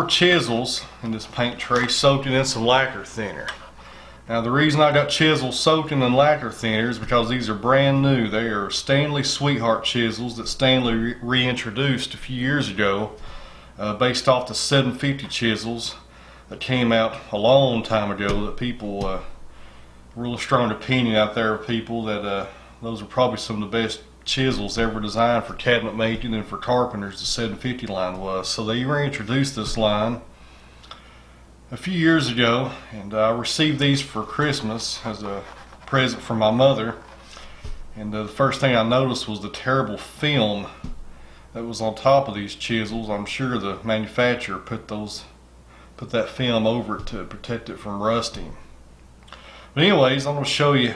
4 chisels in this paint tray soaked in some lacquer thinner. Now the reason I got chisels soaked in lacquer thinner is because these are brand new. They are Stanley Sweetheart chisels that Stanley reintroduced a few years ago based off the 750 chisels that came out a long time ago. That people, really strong opinion out there of people that those are probably some of the best chisels ever designed for cabinet making and for carpenters. The 750 line was. So they reintroduced this line a few years ago, and I received these for Christmas as a present from my mother. And the first thing I noticed was the terrible film that was on top of these chisels. I'm sure the manufacturer put that film over it to protect it from rusting. But anyways, I'm going to show you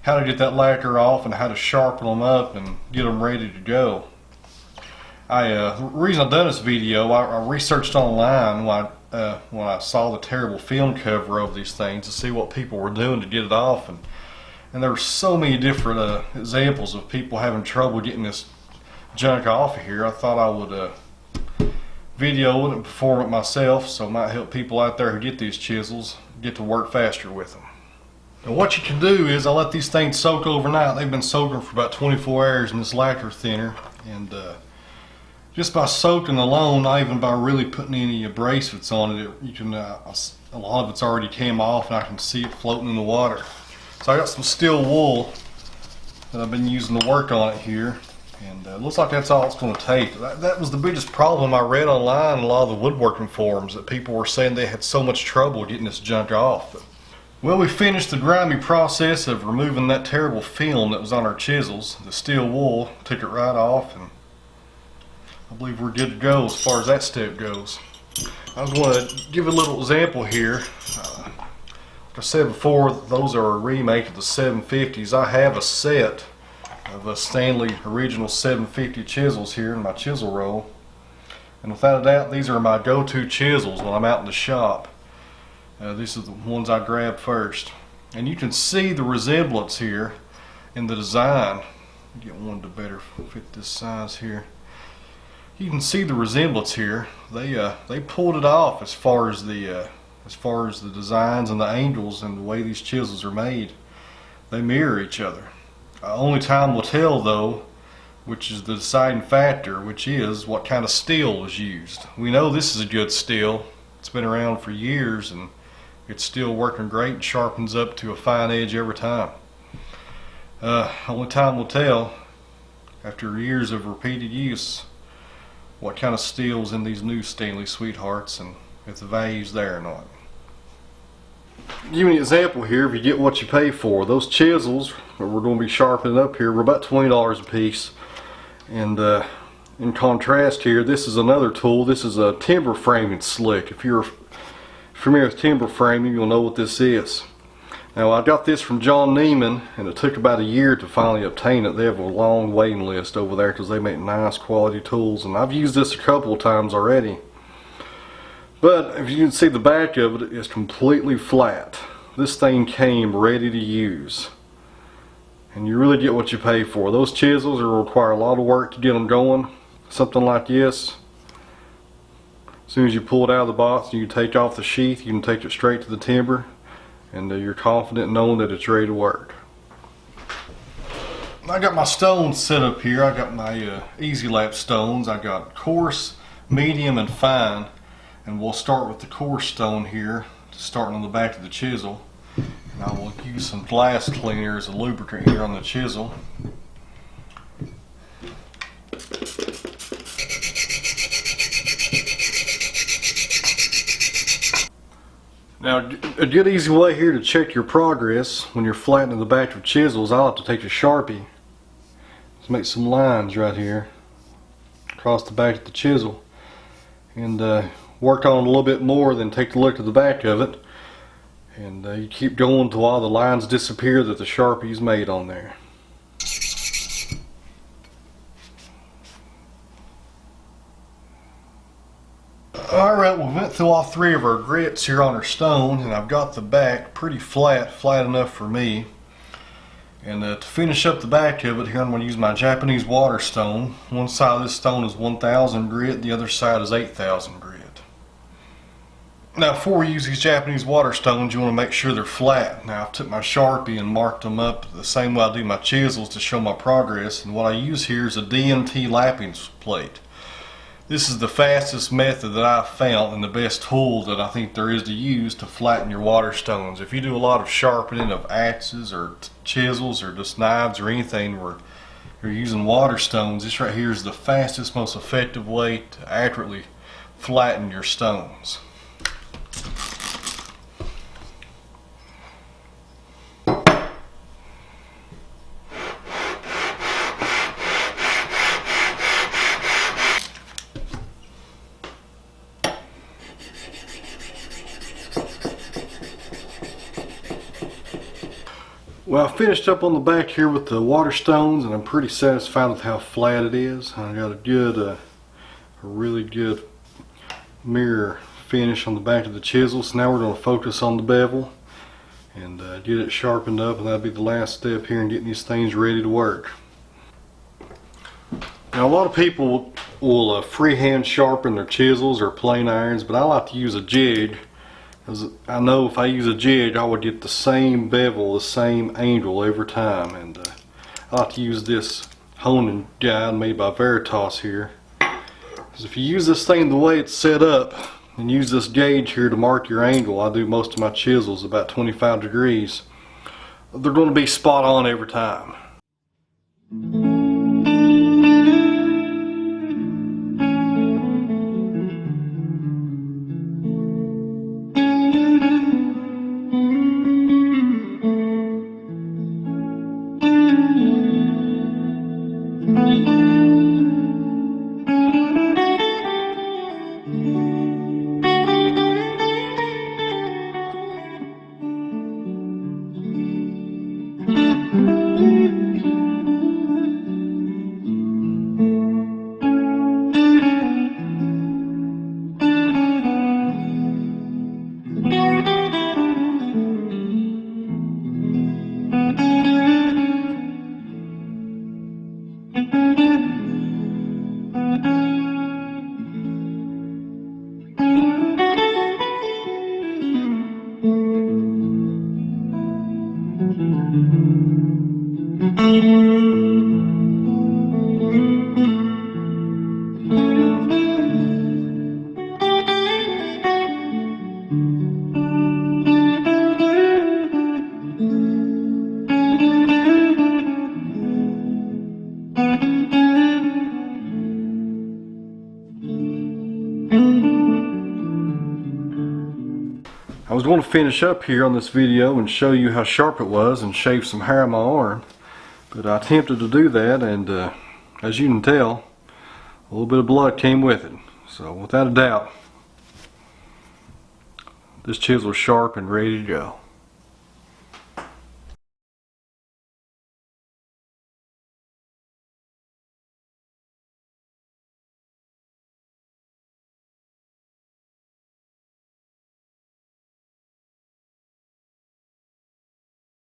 how to get that lacquer off and how to sharpen them up and get them ready to go. The reason I've done this video, I researched online when I saw the terrible film cover of these things to see what people were doing to get it off, and there were so many different examples of people having trouble getting this junk off of here. I thought I would video it and perform it myself, so it might help people out there who get these chisels get to work faster with them. And what you can do is I let these things soak overnight. They've been soaking for about 24 hours in this lacquer thinner, and just by soaking alone, not even by really putting any abrasives on it, you can a lot of it's already came off, and I can see it floating in the water. So I got some steel wool that I've been using to work on it here, and it looks like that's all it's going to take. That was the biggest problem I read online in a lot of the woodworking forums, that people were saying they had so much trouble getting this junk off. But, well, we finished the grimy process of removing that terrible film that was on our chisels. The steel wool took it right off, and I believe we're good to go as far as that step goes. I was going to give a little example here. Like I said before, those are a remake of the 750s. I have a set of a Stanley original 750 chisels here in my chisel roll. And without a doubt, these are my go-to chisels when I'm out in the shop. These are the ones I grabbed first. And you can see the resemblance here in the design. Get one to better fit this size here. You can see the resemblance here. They pulled it off as far as the designs and the angles and the way these chisels are made. They mirror each other. Only time will tell, though, which is the deciding factor, which is what kind of steel is used. We know this is a good steel. It's been around for years, and it's still working great and sharpens up to a fine edge every time. Only time will tell, after years of repeated use, what kind of steel's in these new Stanley Sweethearts and if the value's there or not. Give you an example here. If you get what you pay for, those chisels that we're going to be sharpening up here were about $20 a piece. And in contrast here, this is another tool. This is a timber framing slick. If you're familiar with timber framing, you'll know what this is. Now, I got this from John Neiman, and it took about a year to finally obtain it. They have a long waiting list over there because they make nice quality tools, and I've used this a couple of times already. But if you can see the back of it, it's completely flat. This thing came ready to use, and you really get what you pay for. Those chisels will require a lot of work to get them going. Something like this, as soon as you pull it out of the box and you take off the sheath, you can take it straight to the timber, and you're confident knowing that it's ready to work. I got my stones set up here. I got my Easy Lap stones. I got coarse, medium, and fine. And we'll start with the coarse stone here, starting on the back of the chisel. And I will use some glass cleaner as a lubricant here on the chisel. Now, a good easy way here to check your progress when you're flattening the back of chisels, I like to take a Sharpie. Let's make some lines right here across the back of the chisel, and work on it a little bit more, then take a look at the back of it, and you keep going until all the lines disappear that the Sharpie's made on there. Alright, we went through all 3 of our grits here on our stone, and I've got the back pretty flat enough for me. And to finish up the back of it here, I'm going to use my Japanese water stone. One side of this stone is 1000 grit, the other side is 8000 grit. Now before we use these Japanese water stones, you want to make sure they're flat. Now I took my Sharpie and marked them up the same way I do my chisels to show my progress, and what I use here is a DMT lapping plate. This is the fastest method that I've found and the best tool that I think there is to use to flatten your water stones. If you do a lot of sharpening of axes or chisels or just knives or anything where you're using water stones, this right here is the fastest, most effective way to accurately flatten your stones. Well, I finished up on the back here with the water stones, and I'm pretty satisfied with how flat it is. I got a really good mirror finish on the back of the chisel. So now we're going to focus on the bevel and get it sharpened up, and that'll be the last step here in getting these things ready to work. Now a lot of people will freehand sharpen their chisels or plane irons, but I like to use a jig. I know if I use a jig, I would get the same bevel, the same angle every time, and I like to use this honing guide made by Veritas here. Because if you use this thing the way it's set up and use this gauge here to mark your angle, I do most of my chisels about 25 degrees, they're going to be spot on every time. I was going to finish up here on this video and show you how sharp it was and shave some hair on my arm, but I attempted to do that, and as you can tell, a little bit of blood came with it. So without a doubt, this chisel is sharp and ready to go.